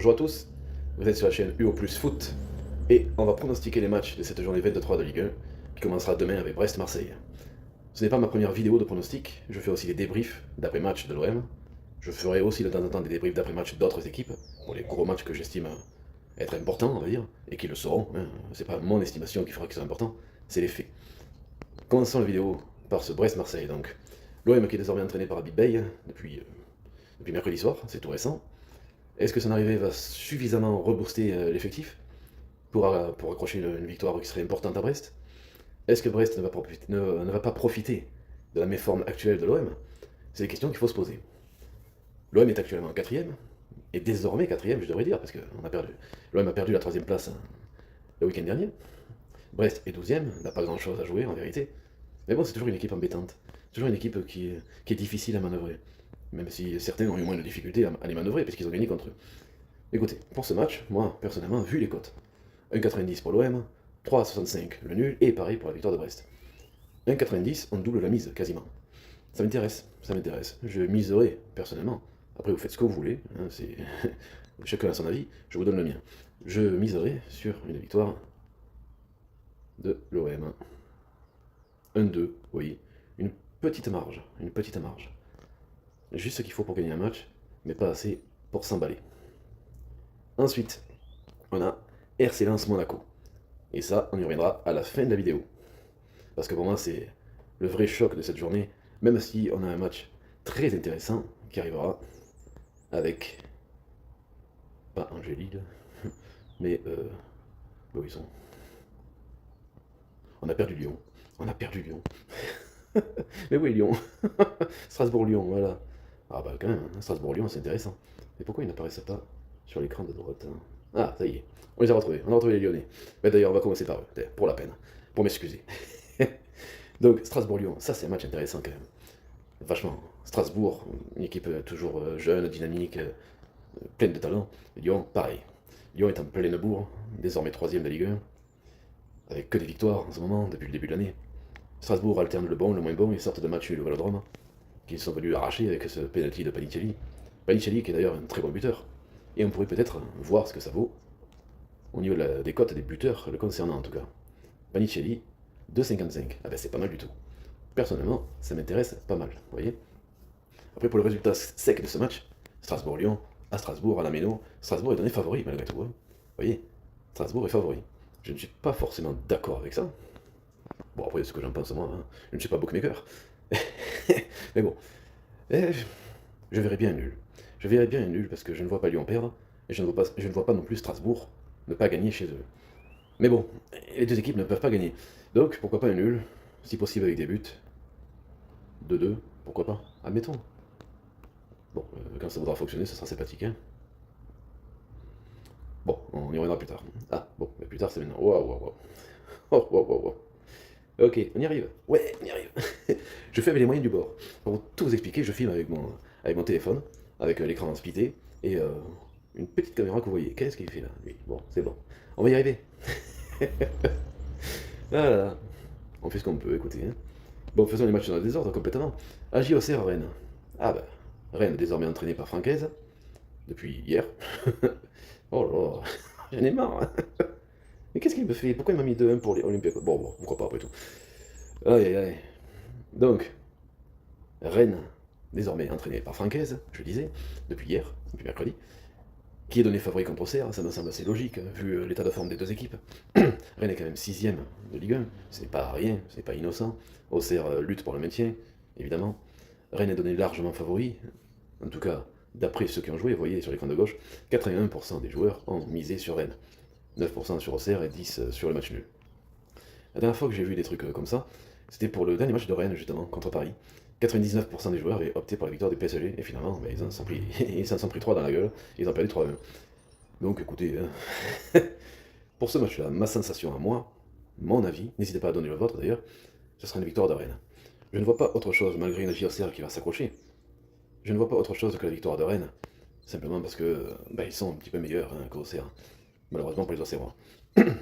Bonjour à tous, vous êtes sur la chaîne UO Plus Foot et on va pronostiquer les matchs de cette journée 23 de Ligue 1 qui commencera demain avec Brest-Marseille. Ce n'est pas ma première vidéo de pronostic, je fais aussi des débriefs d'après-match de l'OM. Je ferai aussi de temps en temps des débriefs d'après-match d'autres équipes pour les gros matchs que j'estime être importants, on va dire, et qui le seront. Hein. C'est pas mon estimation qui fera qu'ils sont importants, c'est les faits. Commençons la vidéo par ce Brest-Marseille donc. L'OM qui est désormais entraîné par Habib Beye depuis mercredi soir, c'est tout récent. Est-ce que son arrivée va suffisamment rebooster l'effectif pour accrocher une victoire qui serait importante à Brest? Est-ce que Brest ne va pas profiter de la méforme actuelle de l'OM? C'est des questions qu'il faut se poser. L'OM est actuellement quatrième, et désormais quatrième, je devrais dire, parce que l'OM a perdu la troisième place le week-end dernier. Brest est 12e, n'a pas grand-chose à jouer en vérité. Mais bon, c'est toujours une équipe embêtante. C'est toujours une équipe qui est difficile à manœuvrer. Même si certains ont eu moins de difficultés à les manœuvrer, parce qu'ils ont gagné contre eux. Écoutez, pour ce match, moi, personnellement, vu les cotes, 1,90 pour l'OM, 3,65 le nul, et pareil pour la victoire de Brest. 1,90, on double la mise, quasiment. Ça m'intéresse, ça m'intéresse. Je miserai, personnellement. Après, vous faites ce que vous voulez, hein, c'est... chacun a son avis, je vous donne le mien. Je miserai sur une victoire de l'OM. 1-2, oui. Une petite marge, une petite marge. Juste ce qu'il faut pour gagner un match, mais pas assez pour s'emballer. Ensuite, on a RC Lens Monaco. Et ça, on y reviendra à la fin de la vidéo. Parce que pour moi, c'est le vrai choc de cette journée, même si on a un match très intéressant qui arrivera avec, pas Angélil, mais où ils sont. On a perdu Lyon. On a perdu Lyon. Mais oui, Lyon. Strasbourg-Lyon, voilà. Ah bah quand même, hein, Strasbourg-Lyon, c'est intéressant. Mais pourquoi il n'apparaissait pas sur l'écran de droite, hein? Ah, ça y est. On les a retrouvés. On a retrouvé les Lyonnais. Mais d'ailleurs, on va commencer par eux, pour la peine. Pour m'excuser. Donc, Strasbourg-Lyon, ça c'est un match intéressant quand même. Vachement. Strasbourg, une équipe toujours jeune, dynamique, pleine de talent. Lyon, pareil. Lyon est en pleine bourre, désormais troisième de Ligue 1, avec que des victoires en ce moment, depuis le début de l'année. Strasbourg alterne le bon, le moins bon, ils sortent de match nul au Vélodrome, qu'ils sont venus arracher avec ce penalty de Panicelli. Panicelli qui est d'ailleurs un très bon buteur. Et on pourrait peut-être voir ce que ça vaut au niveau des cotes des buteurs le concernant en tout cas. Panicelli, 2,55. Ah ben c'est pas mal du tout. Personnellement, ça m'intéresse pas mal, vous voyez. Après pour le résultat sec de ce match, Strasbourg-Lyon, à Strasbourg, à la Méno, Strasbourg est donné favori malgré tout. Hein. Vous voyez, Strasbourg est favori. Je ne suis pas forcément d'accord avec ça. Bon après, ce que j'en pense moi, hein. Je ne suis pas bookmaker. Mais bon, eh, je verrais bien un nul. Je verrais bien un nul parce que je ne vois pas Lyon perdre, et je ne vois pas non plus Strasbourg ne pas gagner chez eux. Mais bon, les deux équipes ne peuvent pas gagner. Donc pourquoi pas un nul, si possible avec des buts. 2-2, pourquoi pas, admettons. Bon, quand ça voudra fonctionner, ce sera sympathique, hein. Bon, on y reviendra plus tard. Ah, bon, mais plus tard c'est maintenant. Waouh, waouh, waouh. Oh, waouh, waouh, waouh. Ok, on y arrive. Ouais, on y arrive. Je fais avec les moyens du bord. Pour tout vous expliquer, je filme avec mon téléphone, avec l'écran splitté, et une petite caméra que vous voyez. Qu'est-ce qu'il fait là, lui? Bon, c'est bon. On va y arriver. Voilà. On fait ce qu'on peut, écoutez. Hein. Bon, faisons les matchs dans le désordre complètement. AJ Auxerre Rennes. Ah bah, Rennes désormais entraîné par Francaise, depuis hier. Oh là là, j'en ai marre. Hein. Mais qu'est-ce qu'il me fait? Pourquoi il m'a mis 2-1 pour les Olympiques? Bon, pourquoi pas après tout. Aïe aïe aïe. Donc, Rennes, désormais entraîné par Francaise, je disais, depuis hier, depuis mercredi, qui est donné favori contre Auxerre, ça me semble assez logique, vu l'état de forme des deux équipes. Rennes est quand même 6ème de Ligue 1, c'est pas rien, c'est pas innocent. Auxerre lutte pour le maintien, évidemment. Rennes est donné largement favori, en tout cas, d'après ceux qui ont joué, vous voyez sur l'écran de gauche, 81% des joueurs ont misé sur Rennes. 9% sur Auxerre et 10% sur le match nul. La dernière fois que j'ai vu des trucs comme ça, c'était pour le dernier match de Rennes, justement, contre Paris. 99% des joueurs avaient opté pour la victoire du PSG, et finalement, bah, ils s'en sont pris 3 dans la gueule, et ils ont perdu 3-1. Donc écoutez, pour ce match-là, ma sensation à moi, mon avis, n'hésitez pas à donner le vôtre d'ailleurs, ce sera une victoire de Rennes. Je ne vois pas autre chose, malgré une JOCR qui va s'accrocher, je ne vois pas autre chose que la victoire de Rennes, simplement parce que bah, ils sont un petit peu meilleurs hein, qu'Auxerre, malheureusement pour les Auxerrois.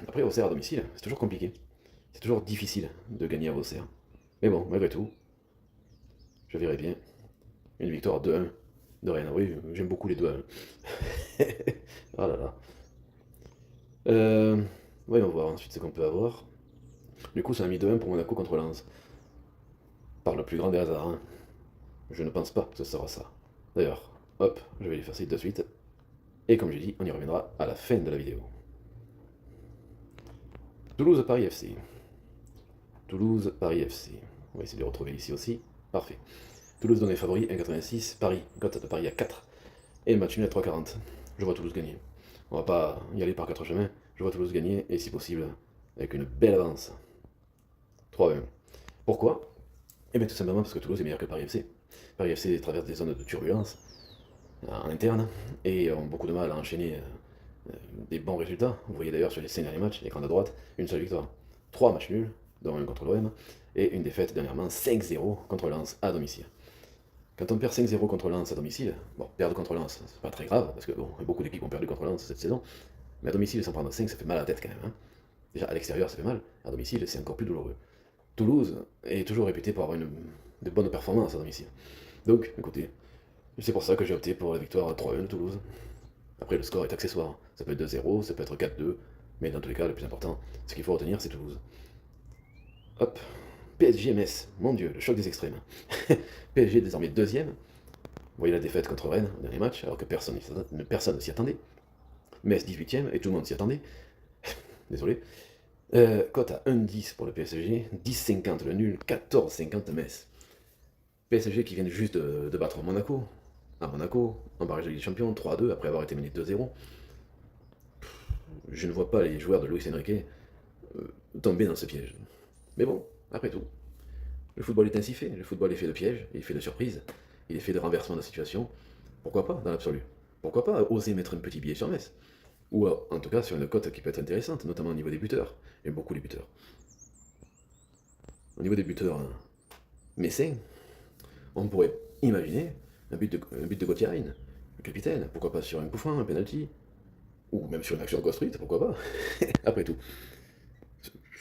Après, Auxerre à domicile, c'est toujours compliqué. C'est toujours difficile de gagner à Auxerre. Mais bon, malgré tout, je verrais bien une victoire 2-1 De rien, oui, j'aime beaucoup les deux. Hein. Oh là là. Voyons voir ensuite ce qu'on peut avoir. Du coup, ça a mis 2-1 pour Monaco contre Lens. Par le plus grand des hasards, hein. Je ne pense pas que ce sera ça. D'ailleurs, hop, je vais les faire de suite. Et comme j'ai dit, on y reviendra à la fin de la vidéo. Toulouse-Paris FC. Toulouse-Paris FC. On va essayer de les retrouver ici aussi. Parfait. Toulouse donné favori 1,86. Paris, cote de Paris à 4. Et le match nul à 3,40. Je vois Toulouse gagner. On va pas y aller par 4 chemins. Je vois Toulouse gagner, et si possible, avec une belle avance. 3-1. Pourquoi? Eh bien tout simplement parce que Toulouse est meilleur que Paris FC. Paris FC traverse des zones de turbulence en interne et ont beaucoup de mal à enchaîner des bons résultats. Vous voyez d'ailleurs sur les 5 derniers matchs, l'écran de droite, une seule victoire. 3 matchs nuls, dont un contre l'OM, et une défaite dernièrement 5-0 contre Lens à domicile. Quand on perd 5-0 contre Lens à domicile, bon, perdre contre Lens, c'est pas très grave, parce que bon, beaucoup d'équipes ont perdu contre Lens cette saison, mais à domicile, s'en prendre 5, ça fait mal à la tête quand même. Hein. Déjà, à l'extérieur, ça fait mal, à domicile, c'est encore plus douloureux. Toulouse est toujours réputé pour avoir de bonnes performances à domicile. Donc, écoutez, c'est pour ça que j'ai opté pour la victoire 3-1 de Toulouse. Après, le score est accessoire. Ça peut être 2-0, ça peut être 4-2, mais dans tous les cas, le plus important, ce qu'il faut retenir, c'est Toulouse. Hop, PSG-MS, mon dieu, le choc des extrêmes. PSG est désormais deuxième. Vous voyez la défaite contre Rennes au dernier match, alors que personne ne s'y attendait. Metz 18ème, et tout le monde s'y attendait. Désolé. Cote à 1,10 pour le PSG, 10,50 le nul, 14,50 Metz. PSG qui vient juste de battre Monaco, à Monaco, en barrage de Ligue des Champions, 3-2 après avoir été mené 2-0. Je ne vois pas les joueurs de Luis Enrique tomber dans ce piège. Mais bon, après tout, le football est ainsi fait. Le football est fait de pièges, il est fait de surprises, il est fait de renversement de situation. Pourquoi pas, dans l'absolu? Pourquoi pas oser mettre un petit billet sur Metz? Ou en tout cas sur une cote qui peut être intéressante, notamment au niveau des buteurs. J'aime beaucoup les buteurs. Au niveau des buteurs messins, on pourrait imaginer un but de Gauthier, le capitaine, pourquoi pas sur un coup franc, un penalty, ou même sur une action construite, pourquoi pas. Après tout,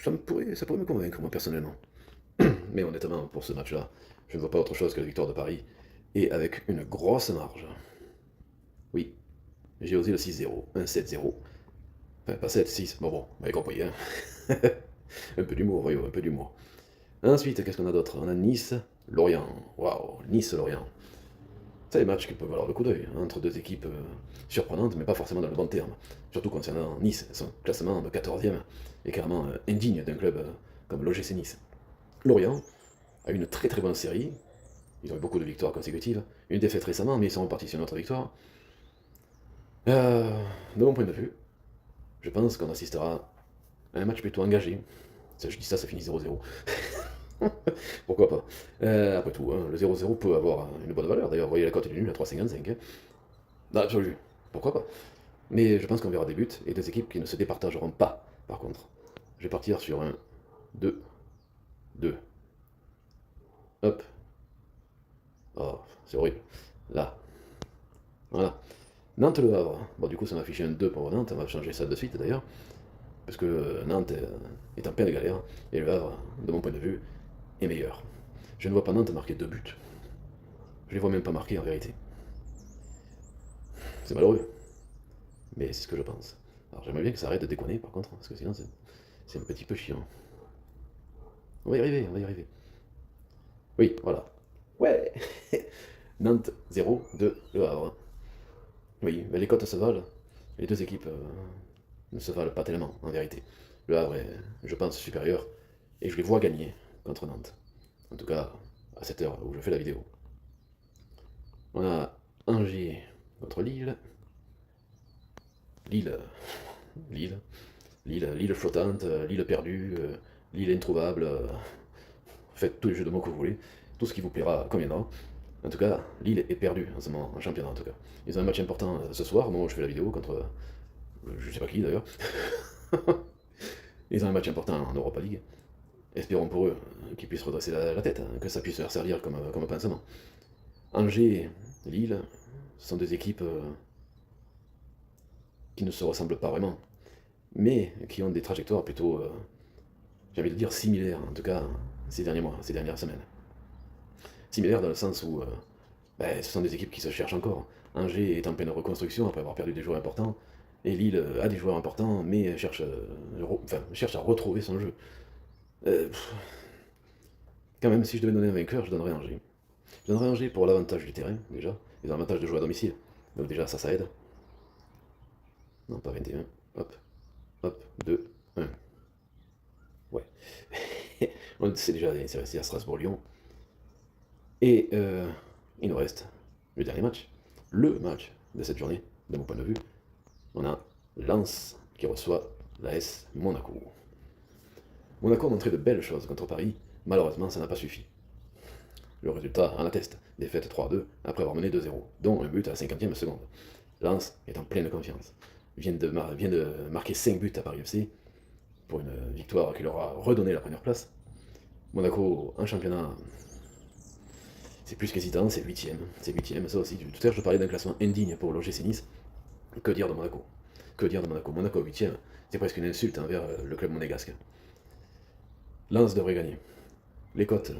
ça pourrait me convaincre, moi, personnellement. Mais honnêtement, pour ce match-là, je ne vois pas autre chose que la victoire de Paris, et avec une grosse marge. Oui, j'ai osé le 6-0, un 7-0. Enfin, pas 7-6, bon, vous m'avez compris, hein. Un peu d'humour, voyons, un peu d'humour. Ensuite, qu'est-ce qu'on a d'autre? On a Nice, Lorient. Waouh, Nice-Lorient. C'est des matchs qui peuvent valoir le coup d'œil, hein, entre deux équipes surprenantes, mais pas forcément dans le bon terme. Surtout concernant Nice, son classement de 14e est carrément indigne d'un club comme l'OGC Nice. Lorient a une très très bonne série, ils ont eu beaucoup de victoires consécutives, une défaite récemment, mais ils sont repartis sur une autre victoire. De mon point de vue, je pense qu'on assistera à un match plutôt engagé. Je dis ça, ça finit 0-0. Pourquoi pas. Après tout, hein, le 0-0 peut avoir une bonne valeur. D'ailleurs, vous voyez la cote du nul à 3,55. Hein. Dans l'absolu, pourquoi pas. Mais je pense qu'on verra des buts et des équipes qui ne se départageront pas, par contre. Je vais partir sur un 2, 2. Hop. Oh, c'est horrible. Là. Voilà. Nantes-Le Havre. Bon, du coup, ça m'a affiché un 2 pour Nantes. On va changer ça de suite, d'ailleurs. Parce que Nantes est en pleine galère. Et Le Havre, de mon point de vue, est meilleur. Je ne vois pas Nantes marquer 2 buts. Je les vois même pas marquer en vérité. C'est malheureux. Mais c'est ce que je pense. Alors j'aimerais bien que ça arrête de déconner par contre, parce que sinon c'est un petit peu chiant. On va y arriver, on va y arriver. Oui, voilà. Ouais. Nantes 0, 2, Le Havre. Oui, mais les cotes se valent. Les deux équipes ne se valent pas tellement, en vérité. Le Havre est, je pense, supérieur. Et je les vois gagner contre Nantes. En tout cas, à cette heure où je fais la vidéo. On a Angers contre Lille. Lille, Lille flottante, Lille perdue, Lille introuvable. Faites tous les jeux de mots que vous voulez. Tout ce qui vous plaira conviendra. En tout cas, Lille est perdue en ce moment, en championnat en tout cas. Ils ont un match important ce soir, au moment où je fais la vidéo, contre je sais pas qui d'ailleurs. Ils ont un match important en Europa League. Espérons pour eux qu'ils puissent redresser la tête, hein, que ça puisse leur servir comme pansement. Angers, Lille, ce sont des équipes qui ne se ressemblent pas vraiment, mais qui ont des trajectoires plutôt, j'ai envie de dire, similaires, en tout cas ces derniers mois, ces dernières semaines. Similaires dans le sens où Ben, ce sont des équipes qui se cherchent encore. Angers est en pleine reconstruction après avoir perdu des joueurs importants, et Lille a des joueurs importants, mais cherche à retrouver son jeu. Pff, quand même, si je devais donner un vainqueur, je donnerais Angers. Je donnerais Angers pour l'avantage du terrain, déjà, et l'avantage de jouer à domicile. Donc déjà, ça aide. Non, pas 21. Hop, hop, 2, 1. Ouais. C'est déjà resté à Strasbourg-Lyon. Et il nous reste le dernier match. Le match de cette journée, de mon point de vue. On a Lens qui reçoit l'AS Monaco. Monaco a montré de belles choses contre Paris. Malheureusement, ça n'a pas suffi. Le résultat en atteste. Défaite 3-2 après avoir mené 2-0, dont un but à la 50e seconde. Lens est en pleine confiance. Vient de marquer 5 buts à Paris FC pour une victoire qui leur a redonné la première place. Monaco, en championnat, c'est plus qu'hésitant, c'est 8ème. C'est 8ème, ça aussi. Tout à l'heure, je parlais d'un classement indigne pour l'OGC Nice. Que dire de Monaco? Que dire de Monaco? Monaco 8ème, c'est presque une insulte envers le club monégasque. Lens devrait gagner. Les cotes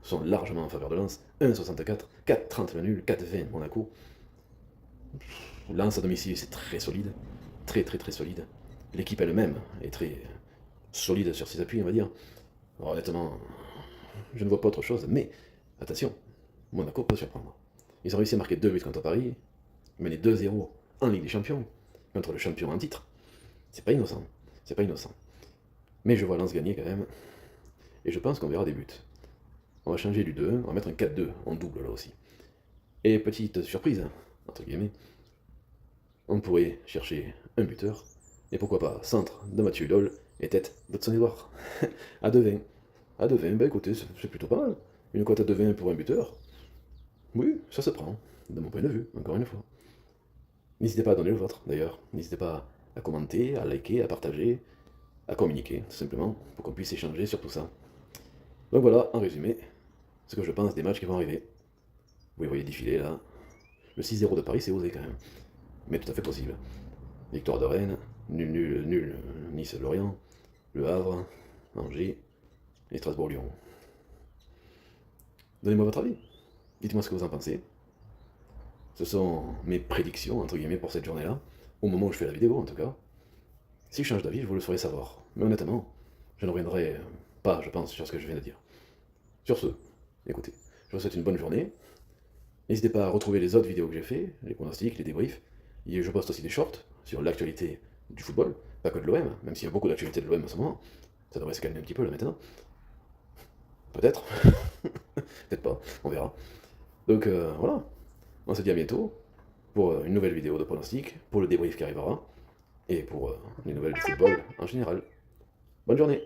sont largement en faveur de Lens. 1,64, 4,30 le nul, 4,20 Monaco. Lens à domicile, c'est très solide. Très très très solide. L'équipe elle-même est très solide sur ses appuis, on va dire. Alors, honnêtement, je ne vois pas autre chose, mais attention, Monaco peut surprendre. Ils ont réussi à marquer 2 buts contre Paris, mener 2-0 en Ligue des Champions, contre le champion en titre. C'est pas innocent, c'est pas innocent. Mais je vois Lens gagner quand même, et je pense qu'on verra des buts. On va changer du 2-1, on va mettre un 4-2 en double là aussi. Et petite surprise, entre guillemets, on pourrait chercher un buteur, et pourquoi pas centre de Mathieu Hudol et tête d'Hudson-Edouard. À 2,20. À 2,20, bah écoutez, c'est plutôt pas mal. Une cote à 2,20 pour un buteur, oui, ça se prend, de mon point de vue, encore une fois. N'hésitez pas à donner le vôtre, d'ailleurs. N'hésitez pas à commenter, à liker, à partager, à communiquer, tout simplement, pour qu'on puisse échanger sur tout ça. Donc voilà, en résumé, ce que je pense des matchs qui vont arriver. Vous les voyez défiler là. Le 6-0 de Paris, c'est osé quand même, mais tout à fait possible. Victoire de Rennes, nul, Nice-Lorient, Le Havre, Angers et Strasbourg-Lyon. Donnez-moi votre avis. Dites-moi ce que vous en pensez. Ce sont mes prédictions, entre guillemets, pour cette journée-là, au moment où je fais la vidéo en tout cas. Si je change d'avis, je vous le ferai savoir. Mais honnêtement, je ne reviendrai pas, je pense, sur ce que je viens de dire. Sur ce, écoutez, je vous souhaite une bonne journée. N'hésitez pas à retrouver les autres vidéos que j'ai fait, les pronostics, les débriefs. Et je poste aussi des shorts sur l'actualité du football, pas que de l'OM, même s'il y a beaucoup d'actualité de l'OM en ce moment. Ça devrait se calmer un petit peu là maintenant. Peut-être. Peut-être pas, on verra. Donc voilà, on se dit à bientôt pour une nouvelle vidéo de pronostic, pour le débrief qui arrivera, et pour les nouvelles du football en général. Bonne journée!